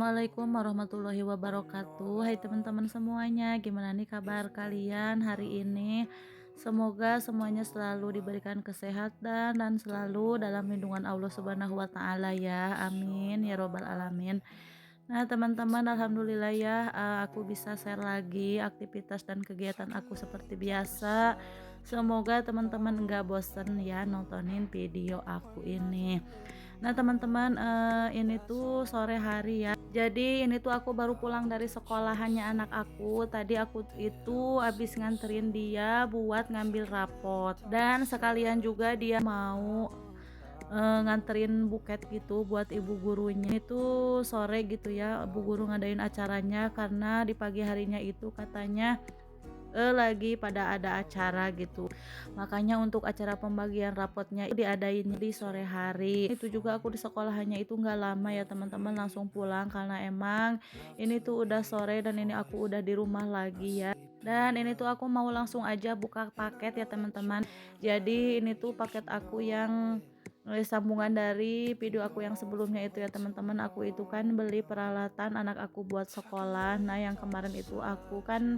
Assalamualaikum warahmatullahi wabarakatuh. Hai teman-teman semuanya, gimana nih kabar kalian hari ini? Semoga semuanya selalu diberikan kesehatan dan selalu dalam lindungan Allah Subhanahu wa taala ya. Amin ya robbal alamin. Nah, teman-teman, alhamdulillah ya, aku bisa share lagi aktivitas dan kegiatan aku seperti biasa. Semoga teman-teman nggak bosen ya nontonin video aku ini. Nah, teman-teman, ini tuh sore hari ya. Jadi ini tuh aku baru pulang dari sekolahannya anak aku. Tadi aku itu habis nganterin dia buat ngambil rapot dan sekalian juga dia mau nganterin buket gitu buat ibu gurunya. Itu sore gitu ya, ibu guru ngadain acaranya karena di pagi harinya itu katanya lagi pada ada acara gitu. Makanya untuk acara pembagian rapotnya diadain di sore hari. Itu juga aku di sekolahannya itu nggak lama ya teman-teman, langsung pulang karena emang ini tuh udah sore dan ini aku udah di rumah lagi ya. Dan ini tuh aku mau langsung aja buka paket ya teman-teman. Jadi ini tuh paket aku yang sambungan dari video aku yang sebelumnya itu ya teman-teman. Aku itu kan beli peralatan anak aku buat sekolah. Nah, yang kemarin itu aku kan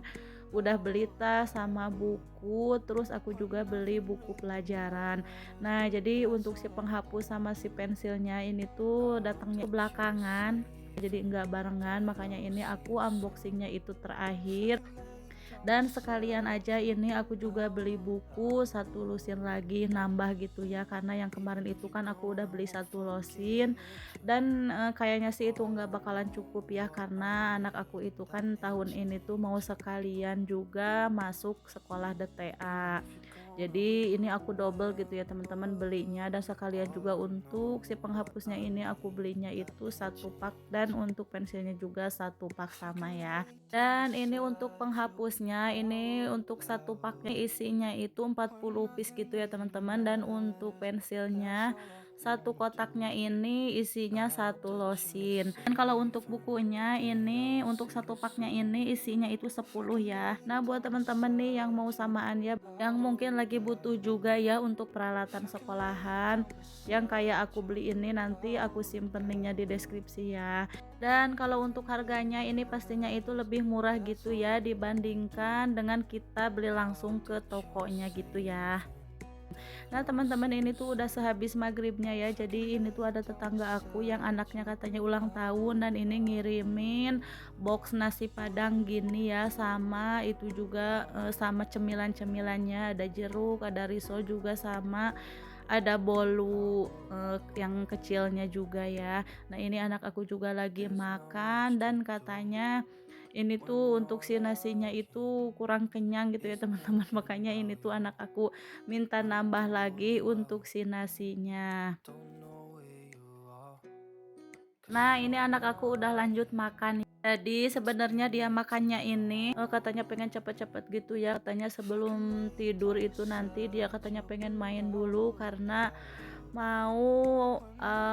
udah beli tas sama buku, terus aku juga beli buku pelajaran. Nah, jadi untuk si penghapus sama si pensilnya ini tuh datangnya belakangan, jadi enggak barengan, makanya ini aku unboxingnya itu terakhir. Dan sekalian aja ini aku juga beli buku satu lusin lagi nambah gitu ya, karena yang kemarin itu kan aku udah beli satu lusin dan kayaknya sih itu nggak bakalan cukup ya, karena anak aku itu kan tahun ini tuh mau sekalian juga masuk sekolah DTA. Jadi ini aku double gitu ya teman-teman belinya, dan sekalian juga untuk si penghapusnya ini aku belinya itu satu pak, dan untuk pensilnya juga satu pak sama ya. Dan ini untuk penghapusnya, ini untuk satu paknya isinya itu 40 piece gitu ya teman-teman, dan untuk pensilnya satu kotaknya ini isinya satu losin. Dan kalau untuk bukunya ini untuk satu paknya ini isinya itu 10 ya. Nah, buat teman-teman nih yang mau samaan ya, yang mungkin lagi butuh juga ya untuk peralatan sekolahan yang kayak aku beli ini, nanti aku simpen linknya di deskripsi ya. Dan kalau untuk harganya ini pastinya itu lebih murah gitu ya dibandingkan dengan kita beli langsung ke tokonya gitu ya. Nah, teman-teman, ini tuh udah sehabis maghribnya ya. Jadi ini tuh ada tetangga aku yang anaknya katanya ulang tahun dan ini ngirimin box nasi padang gini ya, sama itu juga sama cemilan-cemilannya, ada jeruk, ada risol juga, sama ada bolu yang kecilnya juga ya. Nah, ini anak aku juga lagi makan dan katanya ini tuh untuk si nasinya itu kurang kenyang gitu ya teman-teman. Makanya ini tuh anak aku minta nambah lagi untuk si nasinya. Nah, ini anak aku udah lanjut makan. Jadi sebenarnya dia makannya ini katanya pengen cepet-cepet gitu ya. Katanya sebelum tidur itu nanti dia katanya pengen main dulu karena mau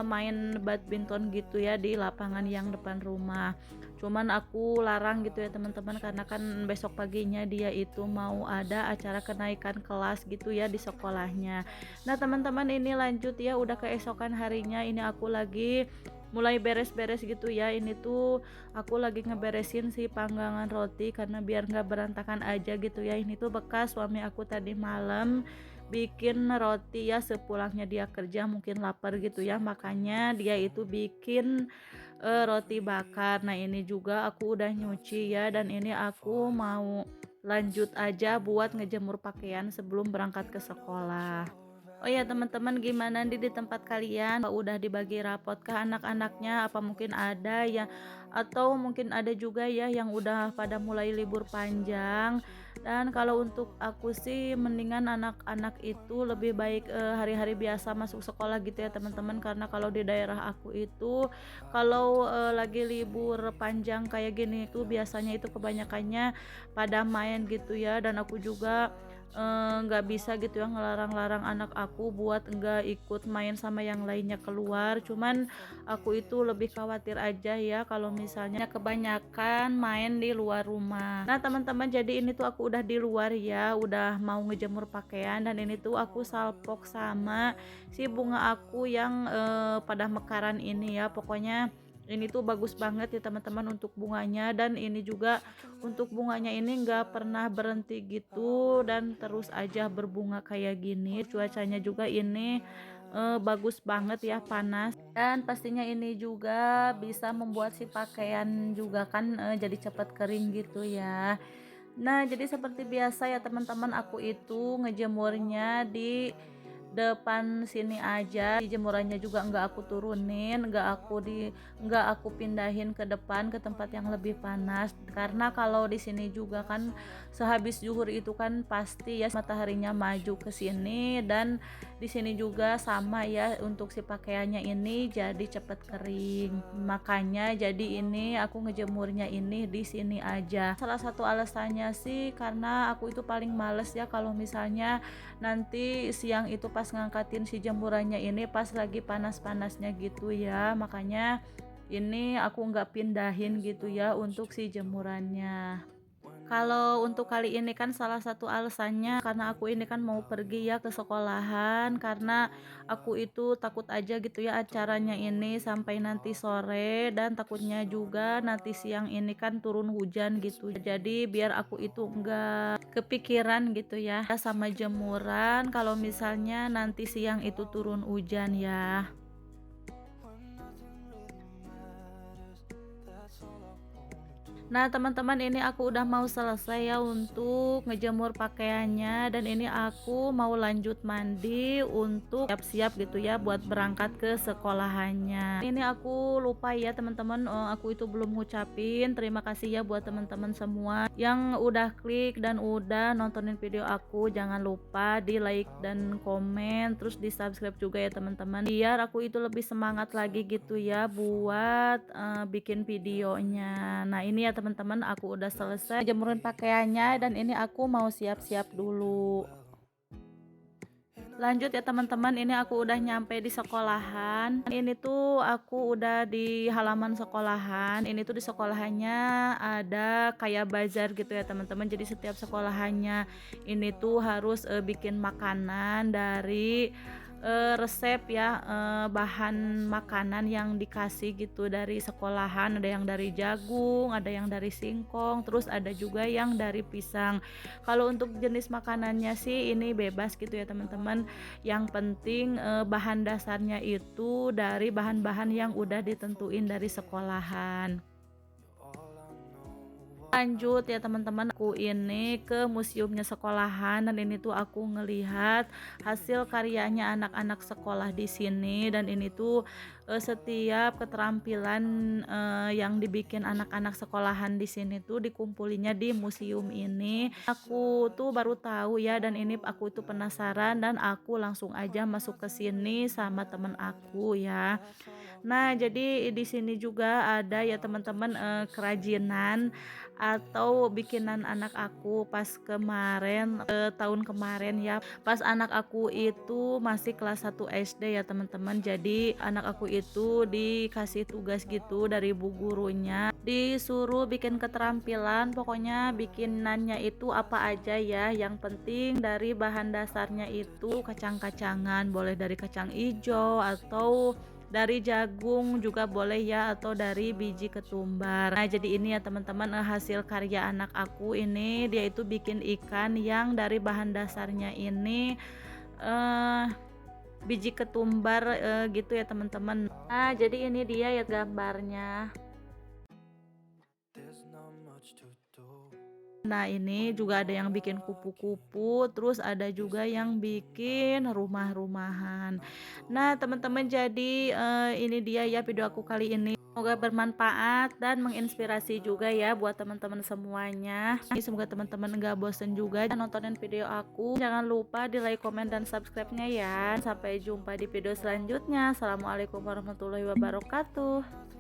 main badminton gitu ya di lapangan yang depan rumah. Cuman aku larang gitu ya teman-teman, karena kan besok paginya dia itu mau ada acara kenaikan kelas gitu ya di sekolahnya. Nah, teman-teman, ini lanjut ya, udah keesokan harinya ini aku lagi mulai beres-beres gitu ya. Ini tuh aku lagi ngeberesin si panggangan roti karena biar nggak berantakan aja gitu ya. Ini tuh bekas suami aku tadi malam bikin roti ya, sepulangnya dia kerja mungkin lapar gitu ya, makanya dia itu bikin roti bakar. Nah, ini juga aku udah nyuci ya, dan ini aku mau lanjut aja buat ngejemur pakaian sebelum berangkat ke sekolah. Oh ya teman-teman, gimana di tempat kalian? Apa udah dibagi rapot ke anak-anaknya? Apa mungkin ada ya, atau mungkin ada juga ya yang udah pada mulai libur panjang? Dan kalau untuk aku sih mendingan anak-anak itu lebih baik hari-hari biasa masuk sekolah gitu ya teman-teman, karena kalau di daerah aku itu kalau lagi libur panjang kayak gini itu biasanya itu kebanyakannya pada main gitu ya, dan aku juga nggak bisa gitu ya ngelarang-larang anak aku buat nggak ikut main sama yang lainnya keluar. Cuman aku itu lebih khawatir aja ya kalau misalnya kebanyakan main di luar rumah. Nah, teman-teman, jadi ini tuh aku udah di luar ya, udah mau ngejemur pakaian, dan ini tuh aku salpok sama si bunga aku yang pada mekaran ini ya. Pokoknya Ini tuh bagus banget ya teman-teman untuk bunganya, dan ini juga untuk bunganya ini nggak pernah berhenti gitu dan terus aja berbunga kayak gini. Cuacanya juga ini bagus banget ya, panas, dan pastinya ini juga bisa membuat si pakaian juga kan jadi cepet kering gitu ya. Nah, jadi seperti biasa ya teman-teman, aku itu ngejemurnya di depan sini aja. Jemurannya juga nggak aku turunin, nggak aku pindahin ke depan ke tempat yang lebih panas, karena kalau di sini juga kan sehabis zuhur itu kan pasti ya mataharinya maju ke sini, dan di sini juga sama ya untuk si pakaiannya ini jadi cepet kering. Makanya jadi ini aku ngejemurnya ini di sini aja. Salah satu alasannya sih karena aku itu paling males ya kalau misalnya nanti siang itu pas ngangkatin si jemurannya ini pas lagi panas-panasnya gitu ya, makanya ini aku nggak pindahin gitu ya untuk si jemurannya. Kalau untuk kali ini kan salah satu alasannya karena aku ini kan mau pergi ya ke sekolahan, karena aku itu takut aja gitu ya acaranya ini sampai nanti sore, dan takutnya juga nanti siang ini kan turun hujan gitu. Jadi biar aku itu enggak kepikiran gitu ya sama jemuran kalau misalnya nanti siang itu turun hujan ya. Nah, teman-teman, ini aku udah mau selesai ya untuk ngejemur pakaiannya, dan ini aku mau lanjut mandi untuk siap-siap gitu ya buat berangkat ke sekolahannya. Ini aku lupa ya teman-teman, aku itu belum ngucapin terima kasih ya buat teman-teman semua yang udah klik dan udah nontonin video aku. Jangan lupa di like dan komen, terus di subscribe juga ya teman-teman, biar aku itu lebih semangat lagi gitu ya buat bikin videonya. Nah, ini ya teman-teman, aku udah selesai jemurin pakaiannya, dan ini aku mau siap-siap dulu. Lanjut ya teman-teman, ini aku udah nyampe di sekolahan. Ini tuh aku udah di halaman sekolahan. Ini tuh di sekolahannya ada kayak bazar gitu ya teman-teman. Jadi setiap sekolahannya ini tuh harus bikin makanan dari resep ya, bahan makanan yang dikasih gitu dari sekolahan. Ada yang dari jagung, ada yang dari singkong, terus ada juga yang dari pisang. Kalau untuk jenis makanannya sih ini bebas gitu ya teman-teman. Yang penting bahan dasarnya itu dari bahan-bahan yang udah ditentuin dari sekolahan. Lanjut ya teman-teman, aku ini ke museumnya sekolahan, dan ini tuh aku ngelihat hasil karyanya anak-anak sekolah di sini, dan ini tuh setiap keterampilan yang dibikin anak-anak sekolahan di sini tuh dikumpulinya di museum ini. Aku tuh baru tahu ya, dan ini aku tuh penasaran, dan aku langsung aja masuk ke sini sama temen aku ya. Nah, jadi di sini juga ada ya teman-teman kerajinan atau bikinan anak aku pas kemarin, tahun kemarin ya, pas anak aku itu masih kelas 1 SD ya teman-teman. Jadi anak aku itu dikasih tugas gitu dari bu gurunya, disuruh bikin keterampilan, pokoknya bikinannya itu apa aja ya, yang penting dari bahan dasarnya itu kacang-kacangan, boleh dari kacang ijo atau dari jagung juga boleh ya, atau dari biji ketumbar. Nah, jadi ini ya teman-teman, hasil karya anak aku ini, dia itu bikin ikan yang dari bahan dasarnya ini eh biji ketumbar gitu ya teman-teman. Nah, jadi ini dia ya gambarnya. Nah, ini juga ada yang bikin kupu-kupu, terus ada juga yang bikin rumah-rumahan. Nah, teman-teman, jadi ini dia ya video aku kali ini. Semoga bermanfaat dan menginspirasi juga ya buat teman-teman semuanya. Semoga teman-teman nggak bosen juga nontonin video aku. Jangan lupa di like, komen, dan subscribe-nya ya. Sampai jumpa di video selanjutnya. Assalamualaikum warahmatullahi wabarakatuh.